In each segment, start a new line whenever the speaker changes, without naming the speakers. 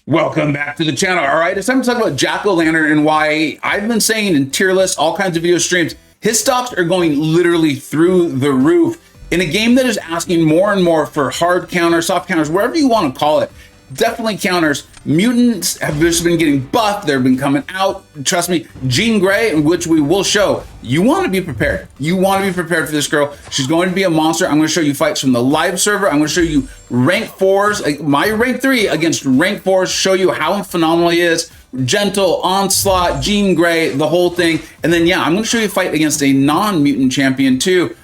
Welcome back to the channel. All right, it's time to talk about Jack-O-Lantern and why I've been saying in tier lists, all kinds of video streams, his stocks are going literally through the roof in a game that is asking more and more for hard counters, soft counters, whatever you want to call it. Definitely counters. Mutants have just been getting buffed. They've been coming out. Trust me, Jean Grey, which we will show. You want to be prepared. You want to be prepared for this girl. She's going to be a monster. I'm going to show you fights from the live server. I'm going to show you rank 4s, like my rank 3 against rank 4s, show you how phenomenal he is. Gentle, Onslaught, Jean Grey, the whole thing. And then, yeah, I'm going to show you a fight against a non-mutant champion too.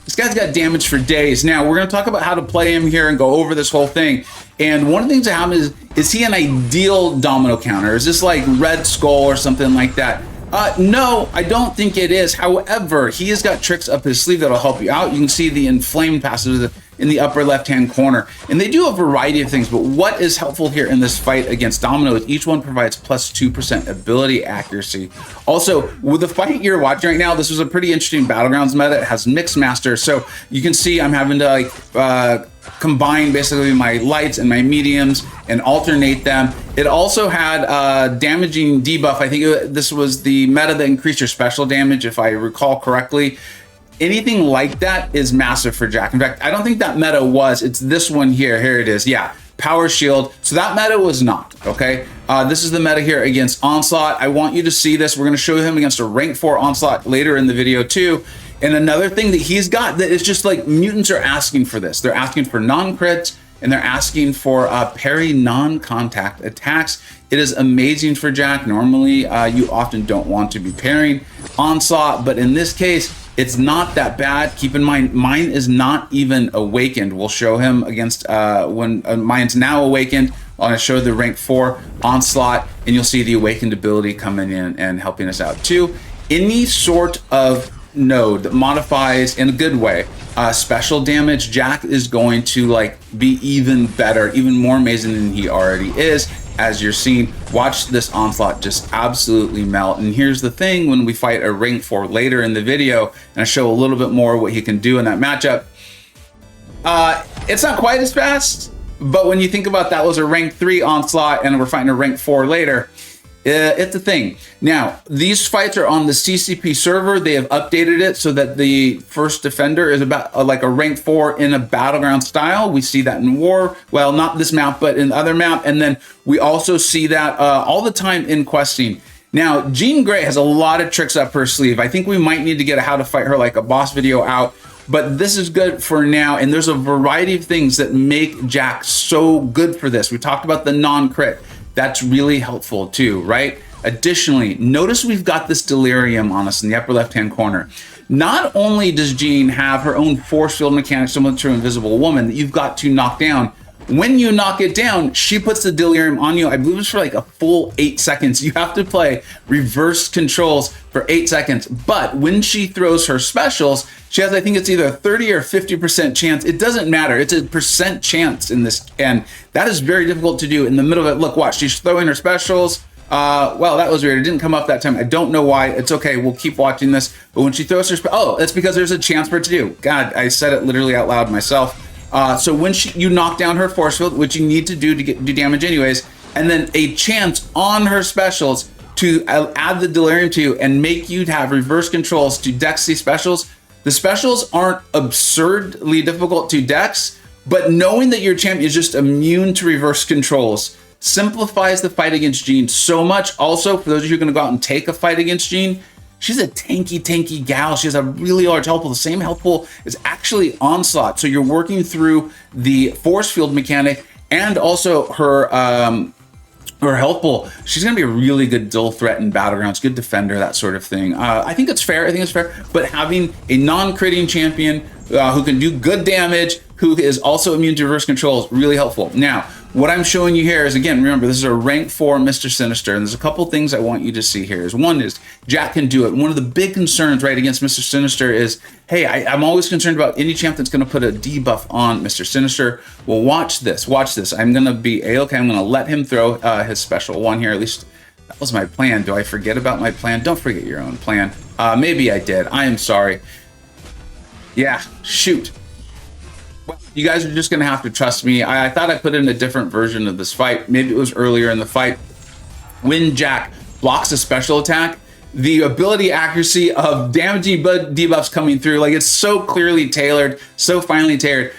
This guy's got damage for days. Now, we're going to talk about how to play him here and go over this whole thing. And one of the things that happens is he an ideal domino counter? Is this like Red Skull or something like that? No, I don't think it is. However, he has got tricks up his sleeve that'll help you out. You can see the inflamed passes in the upper left-hand corner. And they do a variety of things, but what is helpful here in this fight against Domino is each one provides plus 2% ability accuracy. Also, with the fight you're watching right now, this was a pretty interesting Battlegrounds meta. It has Mixed Master, so you can see I'm having to like combine basically my lights and my mediums and alternate them. It also had damaging debuff. I think this was the meta that increased your special damage, if I recall correctly. Anything like that is massive for Jack. In fact, I don't think that meta was. It's this one here. Here it is. Yeah, Power Shield. So that meta was not, okay? This is the meta here against Onslaught. I want you to see this. We're going to show him against a rank 4 Onslaught later in the video too. And another thing that he's got that is just like mutants are asking for this. They're asking for non-crits and they're asking for parry non-contact attacks. It is amazing for Jack. Normally, you often don't want to be parrying Onslaught, but in this case, it's not that bad. Keep in mind, mine is not even awakened. We'll show him against when mine's now awakened. I'm gonna show the rank 4 Onslaught, and you'll see the awakened ability coming in and helping us out too. Any sort of node that modifies in a good way special damage, Jack is going to like be even better, even more amazing than he already is. As you're seeing, watch this Onslaught just absolutely melt. And here's the thing, when we fight a rank 4 later in the video, and I show a little bit more what he can do in that matchup, it's not quite as fast, but when you think about that was a rank 3 Onslaught and we're fighting a rank 4 later, it's a thing. Now, these fights are on the CCP server. They have updated it so that the first defender is about like a rank 4 in a battleground style. We see that in War. Well, not this map, but in the other map. And then we also see that all the time in questing. Now, Jean Grey has a lot of tricks up her sleeve. I think we might need to get a how to fight her like a boss video out. But this is good for now. And there's a variety of things that make Jack so good for this. We talked about the non-crit. That's really helpful too, right? Additionally, notice we've got this delirium on us in the upper left-hand corner. Not only does Jean have her own force field mechanic similar to Invisible Woman that you've got to knock down, when you knock it down, she puts the delirium on you. I believe it's for like a full 8 seconds. You have to play reverse controls for 8 seconds. But when she throws her specials, she has, I think it's either a 30 or 50% chance. It doesn't matter. It's a percent chance in this. And that is very difficult to do in the middle of it. Look, watch, she's throwing her specials. Well, that was weird. It didn't come up that time. I don't know why. It's okay. We'll keep watching this. But when she throws her, oh, that's because there's a chance for it to do. God, I said it literally out loud myself. So when you knock down her force field, which you need to do do damage anyways, and then a chance on her specials to add the delirium to and make you have reverse controls to dex these specials. The specials aren't absurdly difficult to dex, but knowing that your champion is just immune to reverse controls simplifies the fight against Jean so much. Also, for those of you who are going to go out and take a fight against Jean, she's a tanky gal. She has a really large health pool. The same health pool is actually Onslaught. So you're working through the force field mechanic and also her health pool. She's going to be a really good dual threat in Battlegrounds, good defender, that sort of thing. I think it's fair. But having a non-critting champion who can do good damage, who is also immune to reverse control is really helpful. Now, what I'm showing you here is, again, remember, this is a rank 4 Mr. Sinister, and there's a couple things I want you to see here. One is Jack can do it. One of the big concerns, right, against Mr. Sinister is, hey, I'm always concerned about any champ that's going to put a debuff on Mr. Sinister. Well, watch this. I'm going to be A-okay. I'm going to let him throw his special one here. At least that was my plan. Do I forget about my plan? Don't forget your own plan. Maybe I did. I am sorry. Yeah, shoot. Well, You guys are just going to have to trust me. I thought I put in a different version of this fight. Maybe it was earlier in the fight. When Jack blocks a special attack, the ability accuracy of damaging debuffs coming through, like it's so clearly tailored, so finely tailored,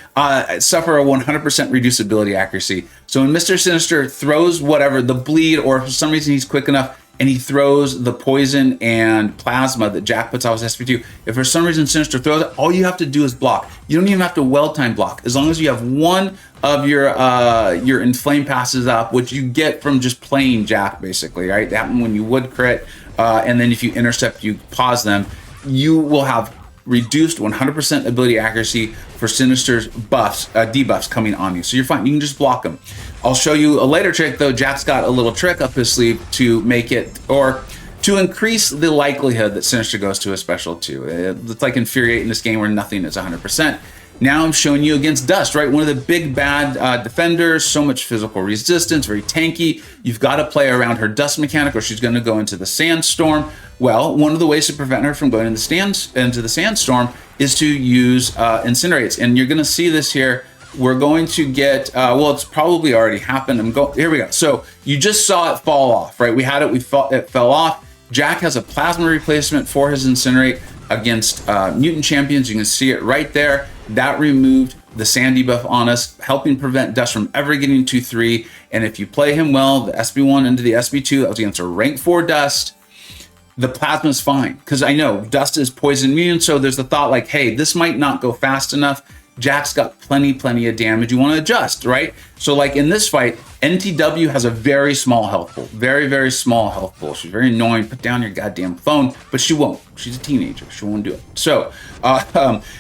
suffer a 100% reduced ability accuracy. So when Mr. Sinister throws whatever, the bleed, or for some reason he's quick enough, and he throws the poison and plasma that Jack puts off his SP2. If for some reason Sinister throws it, all you have to do is block. You don't even have to well time block. As long as you have one of your inflame passes up, which you get from just playing Jack, basically, right? That when you would crit, and then if you intercept, you pause them, you will have reduced 100% ability accuracy for Sinister's buffs, debuffs coming on you. So you're fine. You can just block them. I'll show you a later trick, though. Jack's got a little trick up his sleeve to make it, or to increase the likelihood that Sinister goes to a special 2. It's like Infuriate in this game where nothing is 100%. Now I'm showing you against Dust, right? One of the big bad defenders, so much physical resistance, very tanky. You've got to play around her Dust mechanic or she's going to go into the Sandstorm. Well, one of the ways to prevent her from going into the Sandstorm is to use Incinerates. And you're going to see this here. We're going to get, well, it's probably already happened. Here we go. So you just saw it fall off, right? We had it, it fell off. Jack has a plasma replacement for his Incinerate against mutant champions. You can see it right there. That removed the sand debuff on us, helping prevent Dust from ever getting 2-3. And if you play him well, the SB1 into the SB2, that was against a rank 4 Dust, the plasma is fine. Because I know Dust is poison immune, so there's the thought like, hey, this might not go fast enough. Jack's got plenty of damage. You want to adjust, right? So like in this fight, NTW has a very small health pool. Very small health pool. She's very annoying. Put down your goddamn phone, but she won't. She's a teenager. She won't do it. So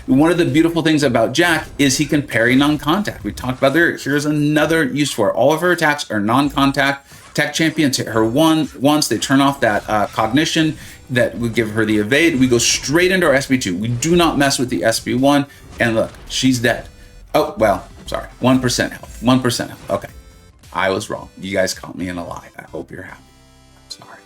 one of the beautiful things about Jack is he can parry non-contact. We talked about there. Here's another use for it. All of her attacks are non-contact. Tech champions hit her once. They turn off that cognition that would give her the evade. We go straight into our SB2. We do not mess with the SB1. And look, she's dead. Oh, well, sorry. 1% health. 1% health. Okay. I was wrong. You guys caught me in a lie. I hope you're happy. Sorry.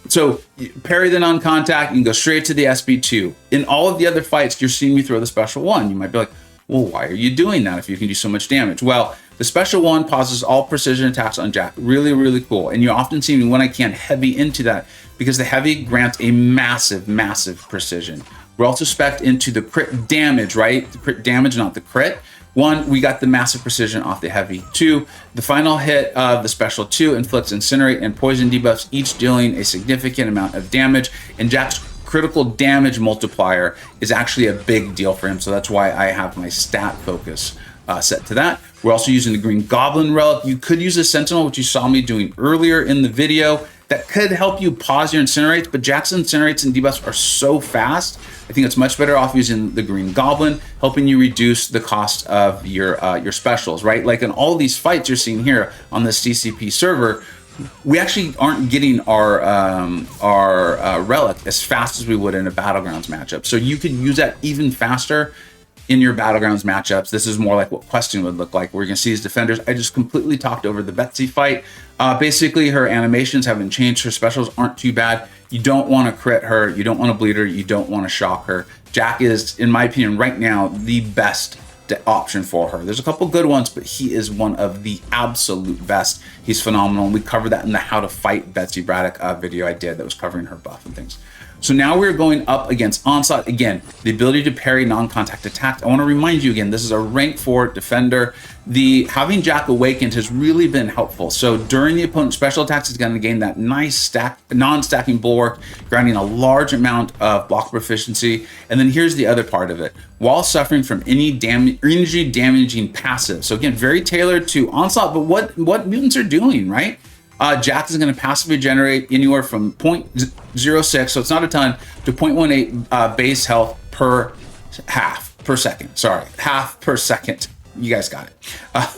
So parry the non-contact. You can go straight to the SB2. In all of the other fights, you're seeing me throw the special 1. You might be like, well, why are you doing that if you can do so much damage? Well, the special 1 pauses all precision attacks on Jack. Really cool. And you often see me when I can heavy into that because the heavy grants a massive precision. We're also spec'd into the crit damage, right? The crit damage, not the crit. 1, we got the massive precision off the heavy. 2, the final hit of the special 2 inflicts Incinerate and Poison debuffs, each dealing a significant amount of damage. And Jack's critical damage multiplier is actually a big deal for him. So that's why I have my stat focus set to that. We're also using the Green Goblin Relic. You could use a Sentinel, which you saw me doing earlier in the video. That could help you pause your Incinerates, but Jack's Incinerates and debuffs are so fast. I think it's much better off using the Green Goblin, helping you reduce the cost of your specials, right? Like in all these fights you're seeing here on the CCP server, we actually aren't getting our relic as fast as we would in a Battlegrounds matchup. So you could use that even faster in your Battlegrounds matchups. This is more like what Questing would look like, where you can see his defenders. I just completely talked over the Betsy fight. Basically, her animations haven't changed. Her specials aren't too bad. You don't want to crit her. You don't want to bleed her. You don't want to shock her. Jack is, in my opinion, right now, the best option for her. There's a couple good ones, but he is one of the absolute best. He's phenomenal. We covered that in the How to Fight Betsy Braddock video I did that was covering her buff and things. So now we're going up against Onslaught. Again, the ability to parry non-contact attacks. I want to remind you again, this is a rank 4 defender. Having Jack awakened has really been helpful. So during the opponent's special attacks, he's going to gain that nice non-stacking bulwark, granting a large amount of block proficiency. And then here's the other part of it. While suffering from any energy damaging passive. So again, very tailored to Onslaught, but what mutants are doing, right? Jack is going to passively generate anywhere from 0.06, so it's not a ton, to 0.18 base health per half per second. Sorry, half per second. You guys got it. I'm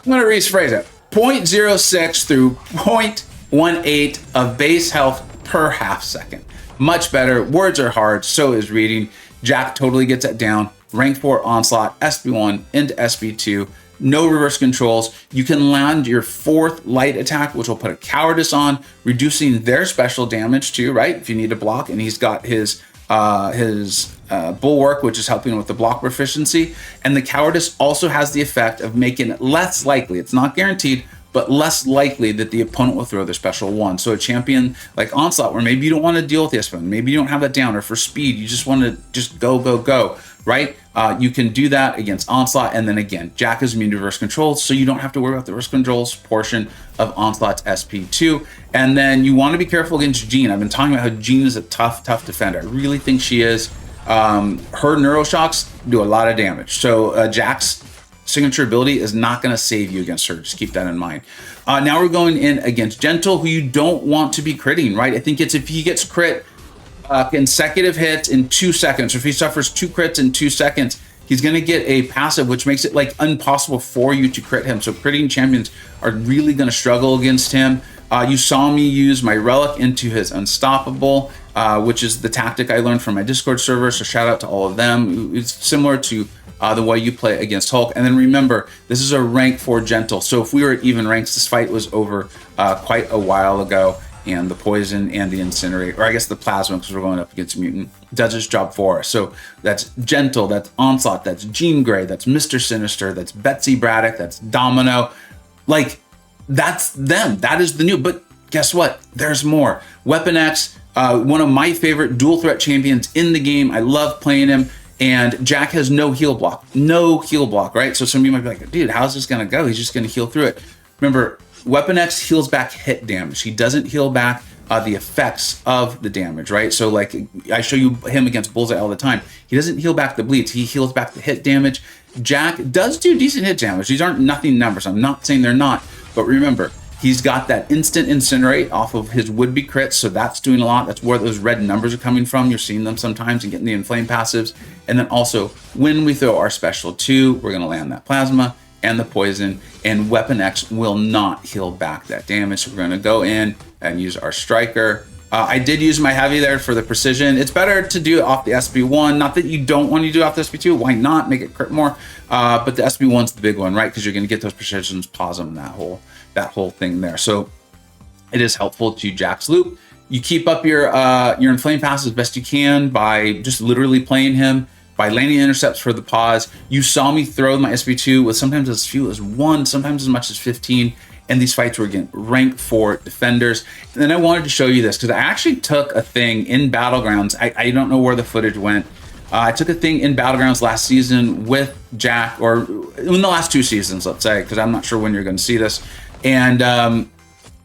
going to rephrase it. 0.06 through 0.18 of base health per half second. Much better. Words are hard, so is reading. Jack totally gets it down. Rank 4 Onslaught, SB1 into SB2. No reverse controls. You can land your 4th light attack, which will put a Cowardice on, reducing their special damage too, right? If you need to block, and he's got his bulwark, which is helping with the block proficiency. And the cowardice also has the effect of making it less likely, it's not guaranteed, but less likely that the opponent will throw their special one. So a champion like Onslaught, where maybe you don't want to deal with the S-Bone, maybe you don't have that down, or for speed, you just want to just go, right? You can do that against Onslaught. And then again, Jack is immune to reverse control, so you don't have to worry about the reverse controls portion of Onslaught's SP2. And then you want to be careful against Jean. I've been talking about how Jean is a tough defender. I really think she is. Her neuroshocks do a lot of damage. So Jack's signature ability is not going to save you against her. Just keep that in mind. Now we're going in against Gentle, who you don't want to be critting, right? I think it's if he gets crit consecutive hits in 2 seconds, or if he suffers 2 crits in 2 seconds, he's going to get a passive, which makes it like impossible for you to crit him. So critting champions are really going to struggle against him. You saw me use my relic into his unstoppable, which is the tactic I learned from my Discord server. So shout out to all of them. It's similar to the way you play against Hulk. And then remember, this is a rank 4 Gentle. So if we were at even ranks, this fight was over quite a while ago. And the poison and the incinerate, or I guess the plasma, because we're going up against Mutant, does its job for us. So that's Gentle, that's Onslaught, that's Jean Grey, that's Mr. Sinister, that's Betsy Braddock, that's Domino. Like, that's them. That is the new. But guess what? There's more. Weapon X, one of my favorite dual threat champions in the game. I love playing him. And Jack has no heal block. No heal block, right? So some of you might be like, dude, how's this going to go? He's just going to heal through it. Remember, Weapon X heals back hit damage. He doesn't heal back the effects of the damage, right? So like I show you him against Bullseye all the time. He doesn't heal back the bleeds. He heals back the hit damage. Jack does do decent hit damage. These aren't nothing numbers. I'm not saying they're not. But remember, he's got that instant incinerate off of his would-be crits, so that's doing a lot. That's where those red numbers are coming from. You're seeing them sometimes and getting the inflame passives. And then also, when we throw our special 2, we're going to land that plasma and the poison, and Weapon X will not heal back that damage. So we're going to go in and use our striker. I did use my heavy there for the precision. It's better to do it off the SB1. Not that you don't want to do it off the SB2. Why not make it crit more? But the SB1's the big one, right? Because you're going to get those precisions, plasma, that whole thing there. So it is helpful to Jack's loop. You keep up your inflame pass as best you can by just literally playing him, by landing intercepts for the pause. You saw me throw my SB2 with sometimes as few as 1, sometimes as much as 15. And these fights were, again, rank 4 defenders. And then I wanted to show you this because I actually took a thing in Battlegrounds. I don't know where the footage went. I took a thing in Battlegrounds last season with Jack, or in the last 2 seasons, let's say, because I'm not sure when you're going to see this. And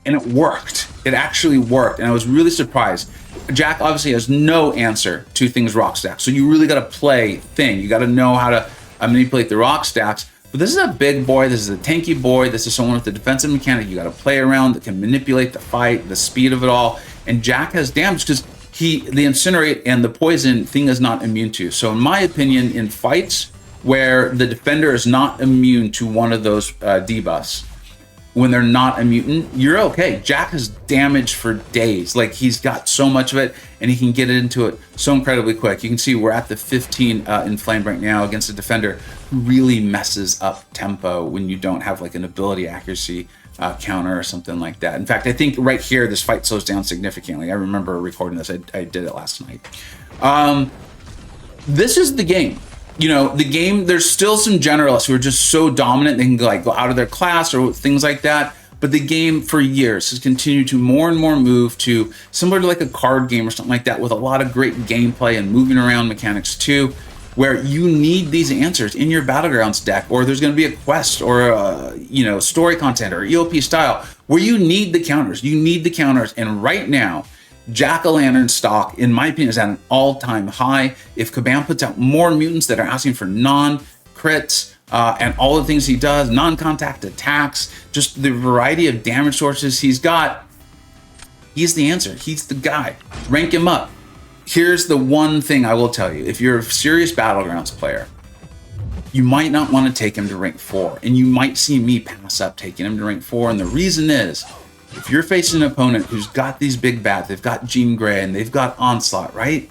it worked. It actually worked. And I was really surprised. Jack obviously has no answer to things rock stacks. So you really got to play Thing. You got to know how to manipulate the rock stacks. But this is a big boy. This is a tanky boy. This is someone with the defensive mechanic you got to play around that can manipulate the fight, the speed of it all. And Jack has damage because the incinerate and the poison Thing is not immune to. So in my opinion, in fights where the defender is not immune to one of those debuffs, when they're not a mutant, you're okay. Jack has damage for days. Like, he's got so much of it, and he can get into it so incredibly quick. You can see we're at the 15 inflamed right now against a defender who really messes up tempo when you don't have like an ability accuracy counter or something like that. In fact, I think right here, this fight slows down significantly. I remember recording this. I did it last night. This is the game. You know, the game, there's still some generalists who are just so dominant they can go out of their class or things like that. But the game for years has continued to more and more move to similar to like a card game or something like that, with a lot of great gameplay and moving around mechanics too, where you need these answers in your Battlegrounds deck, or there's going to be a quest or story content or EOP style where you need the counters. You need the counters. And right now, Jack-o'-lantern stock, in my opinion, is at an all-time high. If Kabam puts out more mutants that are asking for non-crits and all the things he does, non-contact attacks, just the variety of damage sources he's got, he's the answer. He's the guy. Rank him up. Here's the one thing I will tell you. If you're a serious Battlegrounds player, you might not want to take him to rank 4. And you might see me pass up taking him to rank 4. And the reason is, if you're facing an opponent who's got these big bats, they've got Jean Grey and they've got Onslaught, right?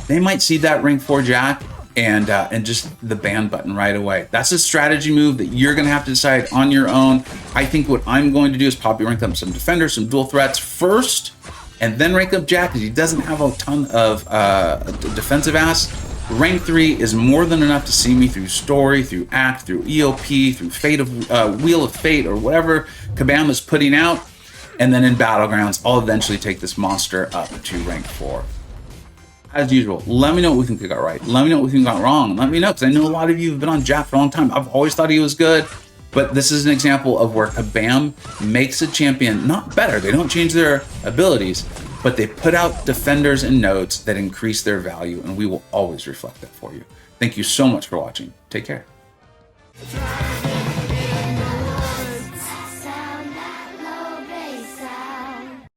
They might see that rank 4 Jack and just the ban button right away. That's a strategy move that you're going to have to decide on your own. I think what I'm going to do is probably rank up some defenders, some dual threats first, and then rank up Jack because he doesn't have a ton of defensive ass. Rank 3 is more than enough to see me through story, through act, through EOP, through Wheel of Fate, or whatever Kabam is putting out. And then in Battlegrounds, I'll eventually take this monster up to rank 4. As usual, let me know what we think we got right. Let me know what we think we got wrong. Let me know, because I know a lot of you have been on Jack for a long time. I've always thought he was good, but this is an example of where Kabam makes a champion not better. They don't change their abilities, but they put out defenders and nodes that increase their value, and we will always reflect that for you. Thank you so much for watching. Take care.